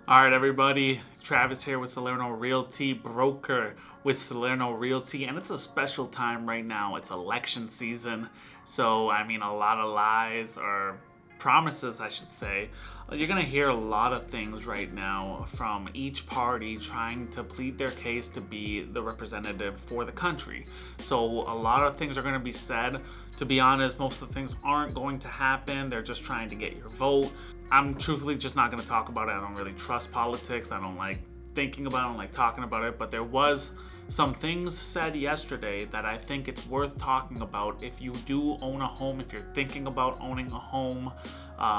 All right, everybody. Travis here with Salerno Realty, broker with Salerno Realty, and it's a special time right now. It's election season, so I mean, a lot of lies or promises, I should say. You're gonna hear a lot of things right now from each party trying to plead their case to be the representative for the country. So a lot of things are gonna be said. To be honest, most of the things aren't going to happen. They're just trying to get your vote. I'm truthfully just not going to talk about it. I don't really trust politics. I don't like thinking about it. I don't like talking about it. But there was some things said yesterday that I think it's worth talking about if you do own a home, if you're thinking about owning a home,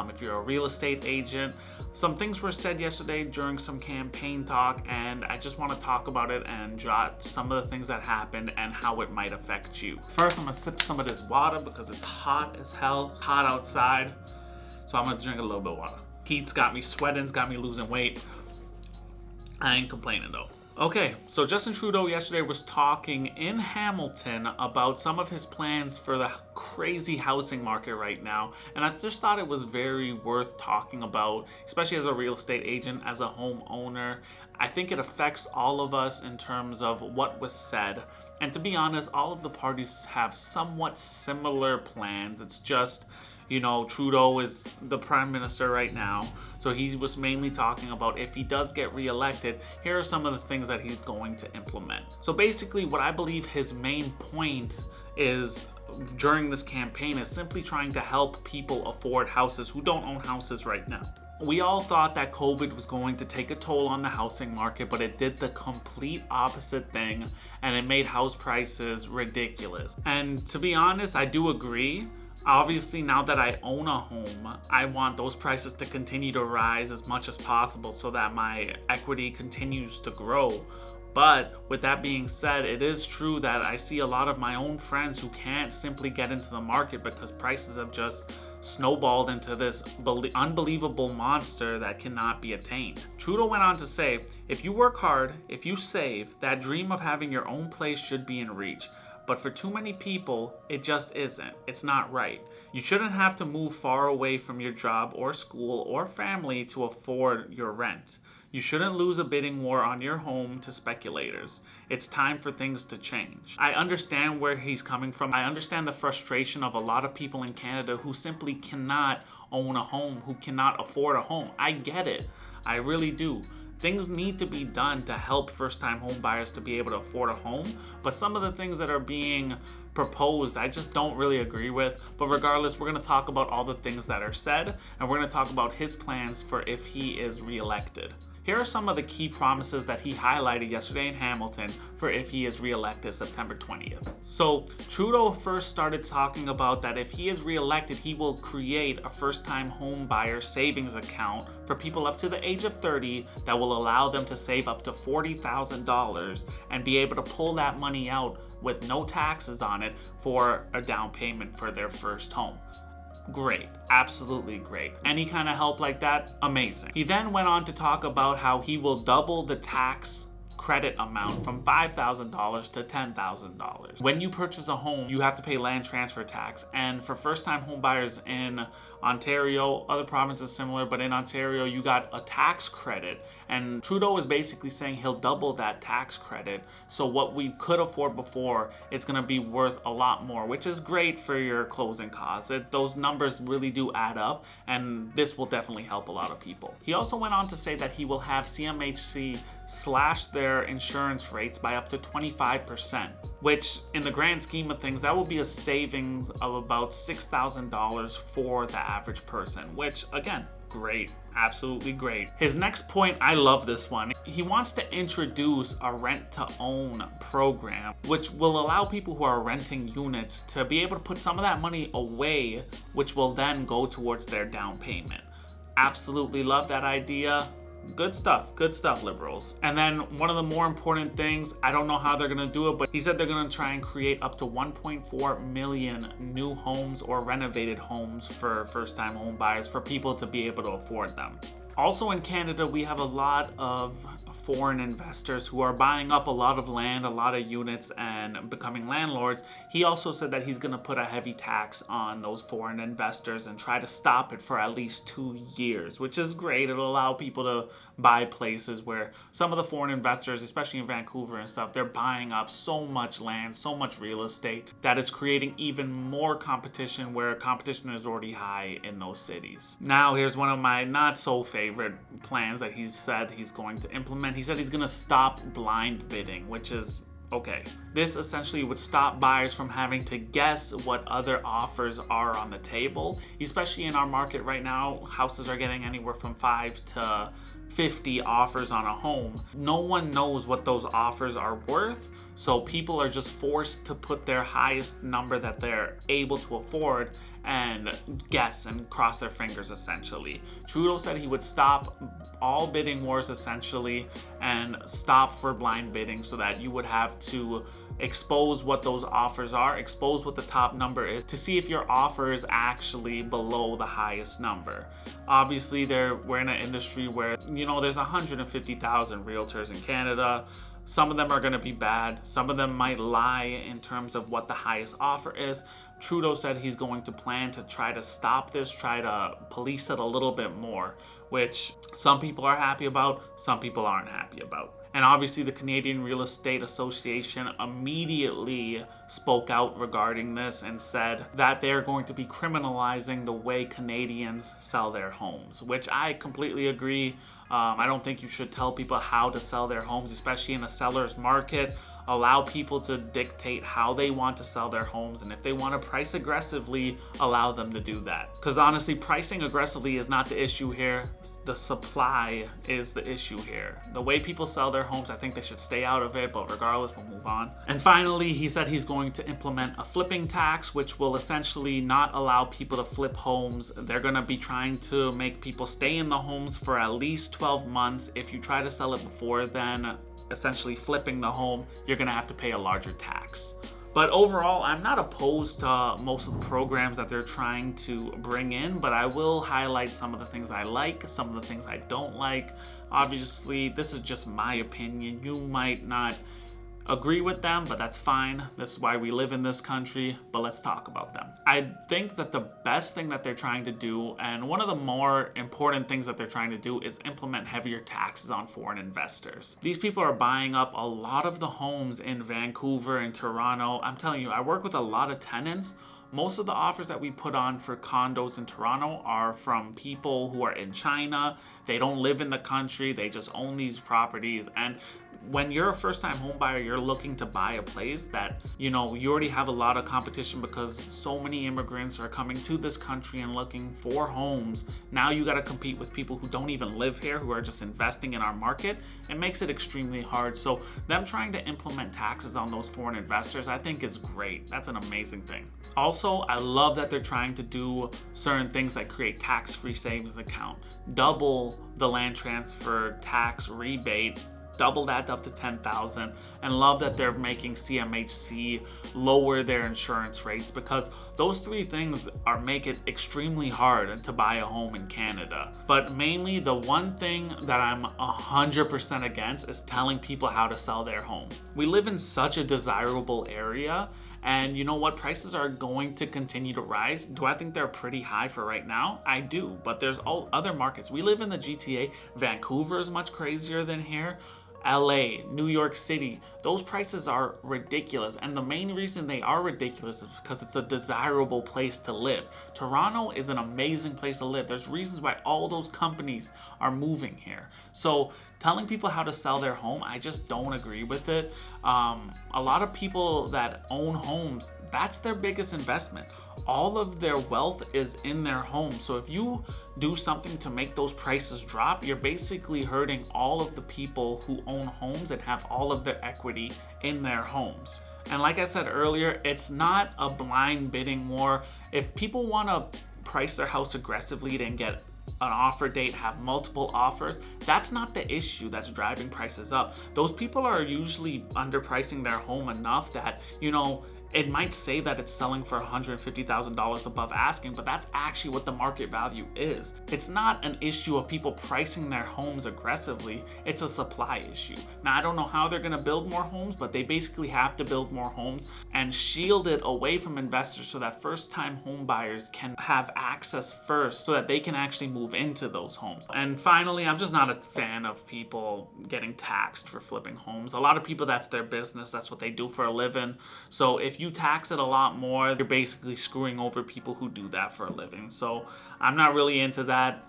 if you're a real estate agent. Some things were said yesterday during some campaign talk, and I just want to talk about it and jot some of the things that happened and how it might affect you. First, I'm going to sip some of this water because it's hot as hell, hot outside. So I'm gonna drink a little bit of water. Heat's got me sweating, it's got me losing weight. I ain't complaining though. Okay, so Justin Trudeau yesterday was talking in Hamilton about some of his plans for the crazy housing market right now. And I just thought it was very worth talking about, especially as a real estate agent, as a homeowner. I think it affects all of us in terms of what was said. And to be honest, all of the parties have somewhat similar plans. It's just, you know, Trudeau is the prime minister right now, so he was mainly talking about if he does get reelected, here are some of the things that he's going to implement. So basically what I believe his main point is during this campaign is simply trying to help people afford houses who don't own houses right now. We all thought that COVID was going to take a toll on the housing market, but it did the complete opposite thing, and it made house prices ridiculous. And to be honest, I do agree. Obviously, now that I own a home, I want those prices to continue to rise as much as possible so that my equity continues to grow. But with that being said, it is true that I see a lot of my own friends who can't simply get into the market because prices have just snowballed into this unbelievable monster that cannot be attained. Trudeau went on to say, if you work hard, if you save, that dream of having your own place should be in reach. But for too many people, it just isn't. It's not right. You shouldn't have to move far away from your job or school or family to afford your rent. You shouldn't lose a bidding war on your home to speculators. It's time for things to change. I understand where he's coming from. I understand the frustration of a lot of people in Canada who simply cannot own a home, who cannot afford a home. I get it. I really do. Things need to be done to help first-time home buyers to be able to afford a home, but some of the things that are being proposed, I just don't really agree with. But regardless, we're going to talk about all the things that are said, and we're going to talk about his plans for if he is reelected. Here are some of the key promises that he highlighted yesterday in Hamilton for if he is reelected September 20th. So Trudeau first started talking about that if he is reelected, he will create a first-time home buyer savings account for people up to the age of 30 that will allow them to save up to $40,000 and be able to pull that money out with no taxes on it for a down payment for their first home. Great, absolutely great. Any kind of help like that, amazing. He then went on to talk about how he will double the tax credit amount from $5,000 to $10,000. When you purchase a home, you have to pay land transfer tax, and for first-time home buyers in Ontario, other provinces similar, but in Ontario you got a tax credit, and Trudeau is basically saying he'll double that tax credit, so what we could afford before, it's going to be worth a lot more, which is great for your closing costs. Those numbers really do add up, and this will definitely help a lot of people. He also went on to say that he will have CMHC slash their insurance rates by up to 25%, which in the grand scheme of things, that will be a savings of about $6,000 for the average person, which again, great, absolutely great. His next point, I love this one. He wants to introduce a rent to own program, which will allow people who are renting units to be able to put some of that money away, which will then go towards their down payment. Absolutely love that idea. Good stuff, Liberals. And then one of the more important things, I don't know how they're gonna do it, but he said they're gonna try and create up to 1.4 million new homes or renovated homes for first-time home buyers for people to be able to afford them. Also in Canada, we have a lot of foreign investors who are buying up a lot of land, a lot of units, and becoming landlords. He also said that he's going to put a heavy tax on those foreign investors and try to stop it for at least 2 years, which is great. It'll allow people to buy places where some of the foreign investors, especially in Vancouver and stuff, they're buying up so much land, so much real estate, that it's creating even more competition where competition is already high in those cities. Now, here's one of my not so favorite plans that he said he's going to implement. He said he's going to stop blind bidding, which is okay. This essentially would stop buyers from having to guess what other offers are on the table. Especially in our market right now, houses are getting anywhere from 5 to 50 offers on a home. No one knows what those offers are worth, so people are just forced to put their highest number that they're able to afford and guess and cross their fingers essentially. Trudeau said he would stop all bidding wars essentially and stop for blind bidding so that you would have to expose what those offers are, expose what the top number is to see if your offer is actually below the highest number. Obviously, we're in an industry where, there's 150,000 realtors in Canada. Some of them are going to be bad. Some of them might lie in terms of what the highest offer is. Trudeau said he's going to plan to try to stop this, try to police it a little bit more, which some people are happy about, some people aren't happy about. And obviously the Canadian Real Estate Association immediately spoke out regarding this and said that they're going to be criminalizing the way Canadians sell their homes, which I completely agree. I don't think you should tell people how to sell their homes, especially in a seller's market. Allow people to dictate how they want to sell their homes, and if they want to price aggressively, allow them to do that. Because honestly, pricing aggressively is not the issue here. The supply is the issue here. The way people sell their homes, I think they should stay out of it, but regardless, we'll move on. And finally, he said he's going to implement a flipping tax, which will essentially not allow people to flip homes. They're going to be trying to make people stay in the homes for at least 12 months. If you try to sell it before then, essentially flipping the home, you're going to have to pay a larger tax. But overall, I'm not opposed to most of the programs that they're trying to bring in, but I will highlight some of the things I like, some of the things I don't like. Obviously, this is just my opinion. You might not agree with them, but that's fine. This is why we live in this country, but let's talk about them. I think that the best thing that they're trying to do, and one of the more important things that they're trying to do, is implement heavier taxes on foreign investors. These people are buying up a lot of the homes in Vancouver and Toronto. I'm telling you, I work with a lot of tenants. Most of the offers that we put on for condos in Toronto are from people who are in China. They don't live in the country. They just own these properties. And when you're a first-time home buyer, you're looking to buy a place that, you already have a lot of competition because so many immigrants are coming to this country and looking for homes. Now you got to compete with people who don't even live here, who are just investing in our market. It makes it extremely hard. So them trying to implement taxes on those foreign investors, I think is great. That's an amazing thing. Also, I love that they're trying to do certain things like create tax-free savings account, double the land transfer tax rebate, double that up to $10,000, and love that they're making CMHC lower their insurance rates, because those three things make it extremely hard to buy a home in Canada. But mainly the one thing that I'm 100% against is telling people how to sell their home. We live in such a desirable area, and you know what? Prices are going to continue to rise. Do I think they're pretty high for right now? I do, but there's all other markets. We live in the GTA. Vancouver is much crazier than here. LA, New York City, those prices are ridiculous. And the main reason they are ridiculous is because it's a desirable place to live. Toronto is an amazing place to live. There's reasons why all those companies are moving here. So telling people how to sell their home, I just don't agree with it. A lot of people that own homes, that's their biggest investment. All of their wealth is in their home. So if you do something to make those prices drop, you're basically hurting all of the people who own homes and have all of their equity in their homes. And like I said earlier, it's not a blind bidding war. If people want to price their house aggressively and get an offer date, have multiple offers, that's not the issue that's driving prices up. Those people are usually underpricing their home enough that, it might say that it's selling for $150,000 above asking, but that's actually what the market value is. It's not an issue of people pricing their homes aggressively, it's a supply issue. Now, I don't know how they're gonna build more homes, but they basically have to build more homes and shield it away from investors so that first-time home buyers can have access first so that they can actually move into those homes. And finally, I'm just not a fan of people getting taxed for flipping homes. A lot of people, that's their business, that's what they do for a living. So if you tax it a lot more, you're basically screwing over people who do that for a living. So I'm not really into that.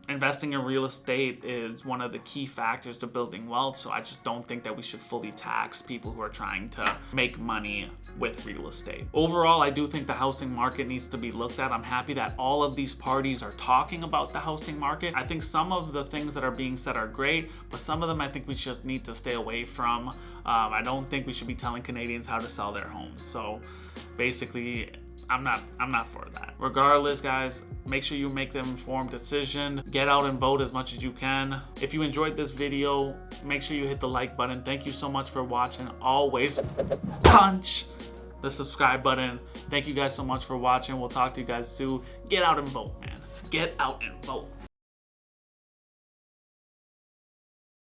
Investing in real estate is one of the key factors to building wealth, so I just don't think that we should fully tax people who are trying to make money with real estate. Overall, I do think the housing market needs to be looked at. I'm happy that all of these parties are talking about the housing market. I think some of the things that are being said are great, but some of them I think we just need to stay away from. I don't think we should be telling Canadians how to sell their homes. So basically, I'm not for that. Regardless, guys, make sure you make the informed decision. Get out and vote as much as you can. If you enjoyed this video, make sure you hit the like button. Thank you so much for watching. Always punch the subscribe button. Thank you guys so much for watching. We'll talk to you guys soon. Get out and vote, man. Get out and vote.